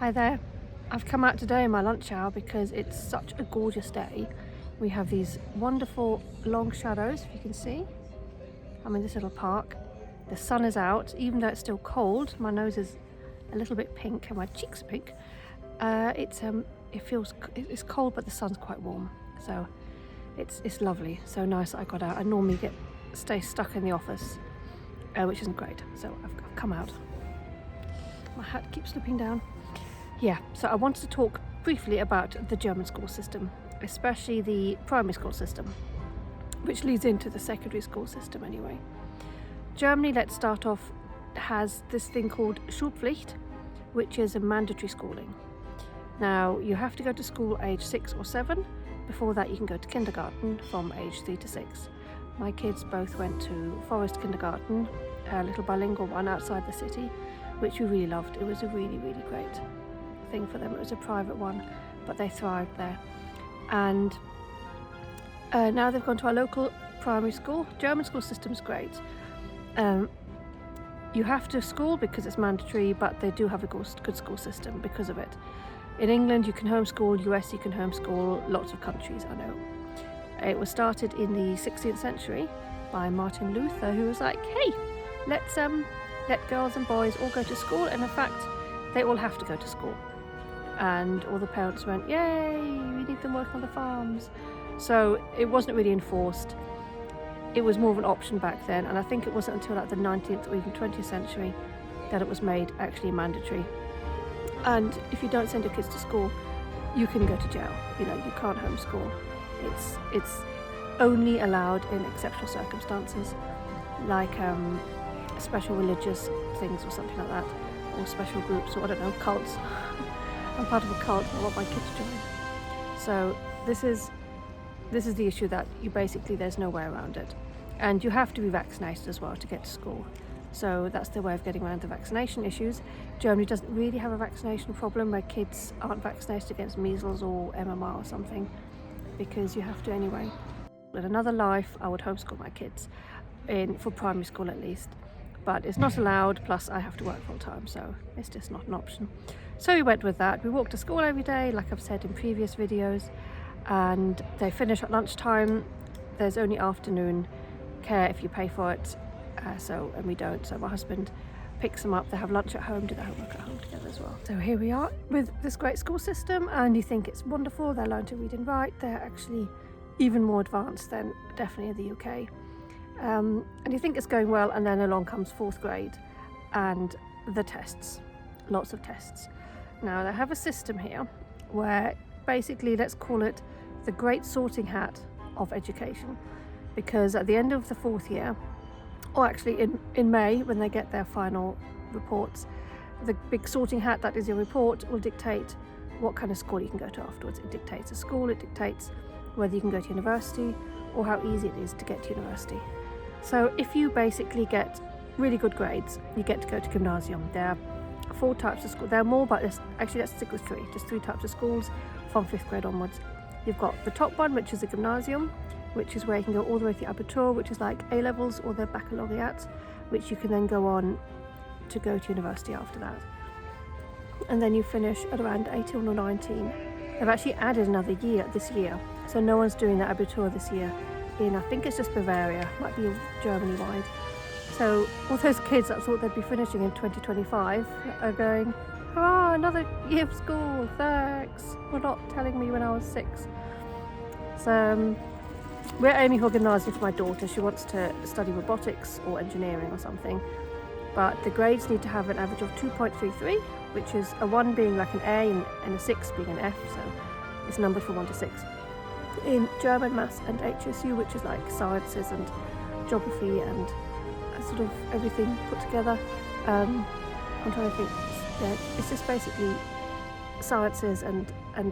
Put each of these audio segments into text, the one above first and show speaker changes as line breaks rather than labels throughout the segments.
Hi there. I've come out today in my lunch hour because it's such a gorgeous day. We have these wonderful long shadows, if you can see. I'm in this little park. The sun is out, even though it's still cold. My nose is a little bit pink and my cheeks are pink. It's cold, but the sun's quite warm, so it's lovely. So nice that I got out. I normally stay stuck in the office, which isn't great. So I've come out. My hat keeps slipping down. Yeah, so I wanted to talk briefly about the German school system, especially the primary school system, which leads into the secondary school system anyway. Germany, let's start off, has this thing called Schulpflicht, which is a mandatory schooling. Now, you have to go to school age 6 or 7. Before that, you can go to kindergarten from age 3 to 6. My kids both went to Forest Kindergarten, a little bilingual one outside the city, which we really loved. It was a really, really great thing for them. It was a private one, but they thrived there. And now they've gone to our local primary school. German school system's great. You have to school because it's mandatory, but they do have a good school system because of it. In England you can homeschool, US you can homeschool, lots of countries, I know. It was started in the 16th century by Martin Luther, who was like, hey, let's let girls and boys all go to school, and in fact they all have to go to school. And all the parents went, yay, we need them working on the farms. So it wasn't really enforced. It was more of an option back then, and I think it wasn't until like the 19th or even 20th century that it was made actually mandatory. And if you don't send your kids to school, you can go to jail. You can't homeschool. It's only allowed in exceptional circumstances, like special religious things or something like that, or special groups, or I don't know, cults. I'm part of a cult, I want my kids to join. So this is the issue, that there's no way around it. And you have to be vaccinated as well to get to school. So that's the way of getting around the vaccination issues. Germany doesn't really have a vaccination problem where kids aren't vaccinated against measles or MMR or something, because you have to anyway. In another life, I would homeschool my kids, for primary school at least. But it's not allowed, plus I have to work full time, so it's just not an option. So we went with that. We walked to school every day, like I've said in previous videos, and they finish at lunchtime. There's only afternoon care if you pay for it, and we don't. So my husband picks them up, they have lunch at home, do their homework at home together as well. So here we are with this great school system, and you think it's wonderful. They learn to read and write. They're actually even more advanced than definitely the UK. And you think it's going well, and then along comes 4th grade and the tests, lots of tests. Now they have a system here where basically, let's call it the great sorting hat of education, because at the end of the 4th year, or actually in May when they get their final reports, the big sorting hat, that is your report, will dictate what kind of school you can go to afterwards. It dictates a school, it dictates whether you can go to university or how easy it is to get to university. So if you basically get really good grades, you get to go to Gymnasium. There are 4 types of schools. There are more, but let's stick with 3. Just 3 types of schools from 5th grade onwards. You've got the top one, which is the Gymnasium, which is where you can go all the way to the Abitur, which is like A-levels or the baccalaureate, which you can then go on to go to university after that. And then you finish at around 18 or 19. They've actually added another year this year, so no one's doing the Abitur this year in, I think it's just Bavaria, might be Germany-wide. So all those kids that thought they'd be finishing in 2025 are going, hurrah, another year of school, thanks for not telling me when I was 6. So we're aiming for Gymnasium for my daughter. She wants to study robotics or engineering or something, but the grades need to have an average of 2.33, which is a 1 being like an A and a 6 being an F, so it's numbered from 1 to 6. In German, Maths and HSU, which is like sciences and geography and sort of everything put together. I'm trying to think. Yeah, it's just basically sciences and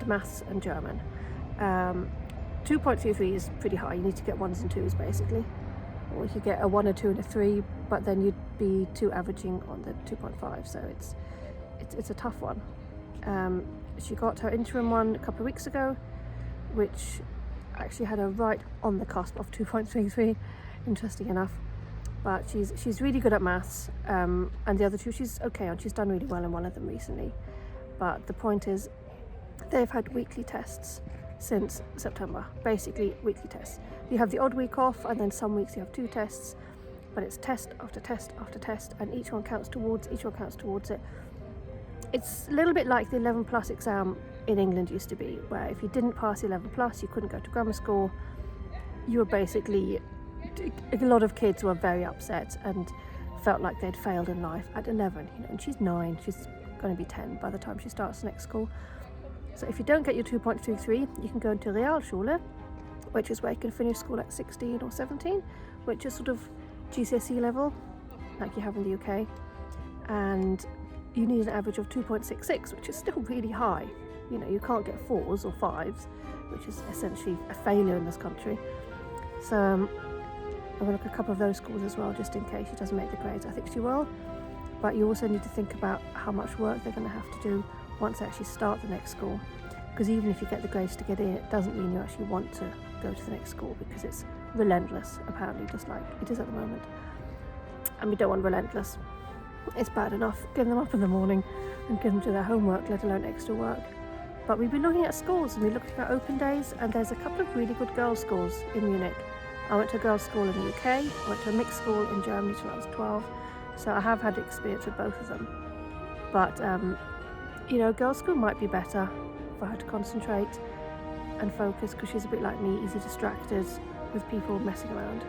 maths and German. 2.33 is pretty high. You need to get 1s and 2s basically, or you could get a 1, a 2 and a 3, but then you'd be 2 averaging on the 2.5, so it's a tough one. She got her interim one a couple of weeks ago, which actually had her right on the cusp of 2.33, interesting enough. But she's really good at maths, and the other 2 she's okay on. She's done really well in one of them recently. but the point is they've had weekly tests since September, basically weekly tests. You have the odd week off, and then some weeks you have 2 tests, but it's test after test after test, and each one counts towards it. It's a little bit like the 11 plus exam in England used to be, where if you didn't pass 11 plus, you couldn't go to grammar school. You were basically, a lot of kids were very upset and felt like they'd failed in life at 11, and she's 9, she's going to be 10 by the time she starts next school. So if you don't get your 2.33, you can go into Realschule, which is where you can finish school at 16 or 17, which is sort of GCSE level, like you have in the UK, and you need an average of 2.66, which is still really high. You can't get 4s or 5s, which is essentially a failure in this country. So I'm going to look at a couple of those schools as well, just in case she doesn't make the grades. I think she will, but you also need to think about how much work they're going to have to do once they actually start the next school, because even if you get the grades to get in, it doesn't mean you actually want to go to the next school, because it's relentless, apparently, just like it is at the moment. And we don't want relentless. It's bad enough getting them up in the morning and getting them to their homework, let alone extra work. But we've been looking at schools, and we're looking at open days, and there's a couple of really good girls' schools in Munich. I went to a girls' school in the UK, I went to a mixed school in Germany till I was 12, so I have had experience with both of them. But girls' school might be better for her to concentrate and focus, because she's a bit like me, easy distracted with people messing around.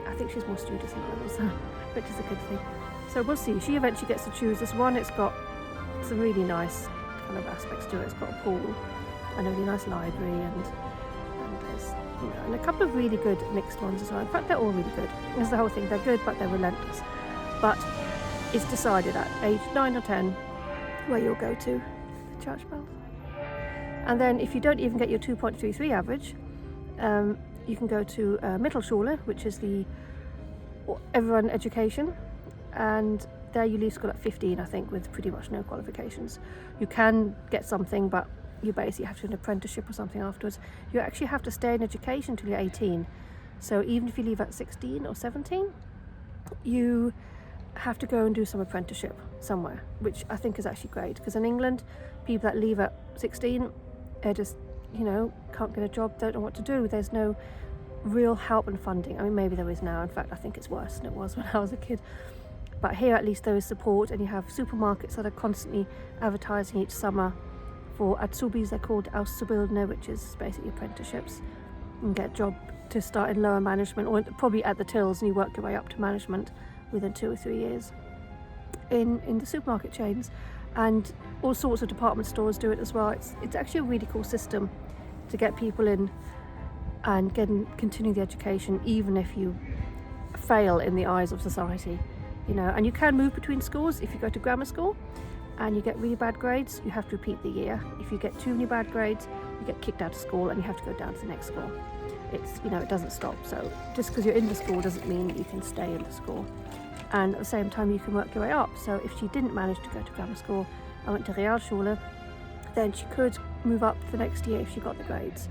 I think she's more studious than I was, which is a good thing. So we'll see. She eventually gets to choose this one. It's got some really nice kind of aspects to it. It's got a pool and a really nice library, and there's and a couple of really good mixed ones as well. In fact, they're all really good. That's the whole thing. They're good, but they're relentless. But it's decided at age 9 or 10 where you'll go to. The church bells. And then if you don't even get your 2.33 average, you can go to Mittelschule, which is the everyone education, and there you leave school at 15, I think, with pretty much no qualifications. You can get something, but you basically have to do an apprenticeship or something afterwards. You actually have to stay in education until you're 18. So even if you leave at 16 or 17, you have to go and do some apprenticeship somewhere, which I think is actually great, because in England, people that leave at 16, they're just, can't get a job, don't know what to do. There's no real help and funding. I mean, maybe there is now. In fact, I think it's worse than it was when I was a kid. But here at least there is support, and you have supermarkets that are constantly advertising each summer for Azubis. They're called Auszubildende, which is basically apprenticeships. You can get a job to start in lower management, or probably at the tills, and you work your way up to management within 2 or 3 years in the supermarket chains. And all sorts of department stores do it as well. It's actually a really cool system to get people in and continue the education, even if you fail in the eyes of society. And you can move between schools. If you go to grammar school and you get really bad grades, you have to repeat the year. If you get too many bad grades, you get kicked out of school and you have to go down to the next school. It doesn't stop. So just because you're in the school doesn't mean that you can stay in the school. And at the same time, you can work your way up. So if she didn't manage to go to grammar school and went to Realschule, then she could move up the next year if she got the grades.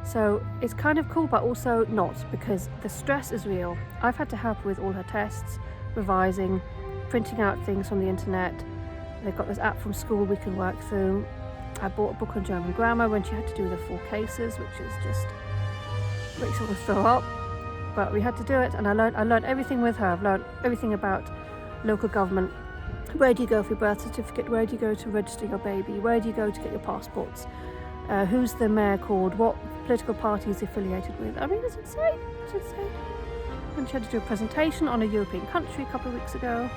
So it's kind of cool, but also not, because the stress is real. I've had to help her with all her tests, revising, printing out things from the internet. They've got this app from school we can work through. I bought a book on German grammar when she had to do the 4 cases, which is just makes her want to throw up. But we had to do it, and I learned everything with her. I've learned everything about local government. Where do you go for your birth certificate? Where do you go to register your baby? Where do you go to get your passports? Who's the mayor called? What political party is affiliated with? I mean, it's insane. It's insane. And she had to do a presentation on a European country a couple of weeks ago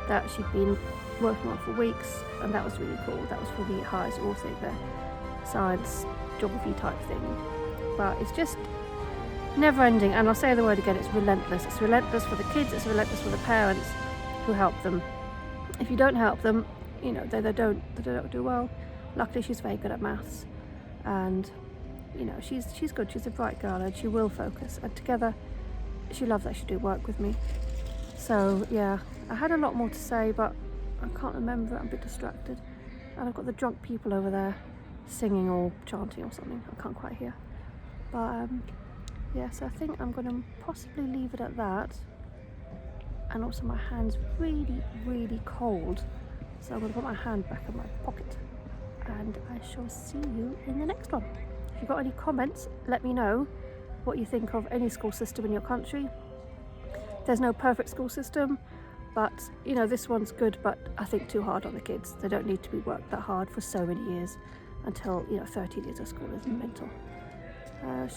that she'd been working on for weeks, and that was really cool. That was for the highest thing, the science, geography type thing. But it's just never ending, and I'll say the word again, it's relentless. It's relentless for the kids, it's relentless for the parents who help them. If you don't help them, they don't do well. Luckily she's very good at maths, and she's good, she's a bright girl, and she will focus, and together she loves that she do work with me. So yeah, I had a lot more to say, but I can't remember it. I'm a bit distracted, and I've got the drunk people over there singing or chanting or something. I can't quite hear, but so I think I'm going to possibly leave it at that. And also my hand's really, really cold So I'm going to put my hand back in my pocket, and I shall see you in the next one. If you've got any comments, let me know what you think of any school system in your country. There's no perfect school system, but you know, this one's good, but I think too hard on the kids. They don't need to be worked that hard for so many years until, you know, 13 years of school is mental.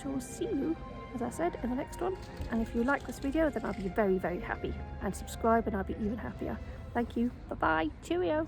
Shall see you, as I said, in the next one. And if you like this video, then I'll be very, very happy. And subscribe and I'll be even happier. Thank you. Bye-bye. Cheerio.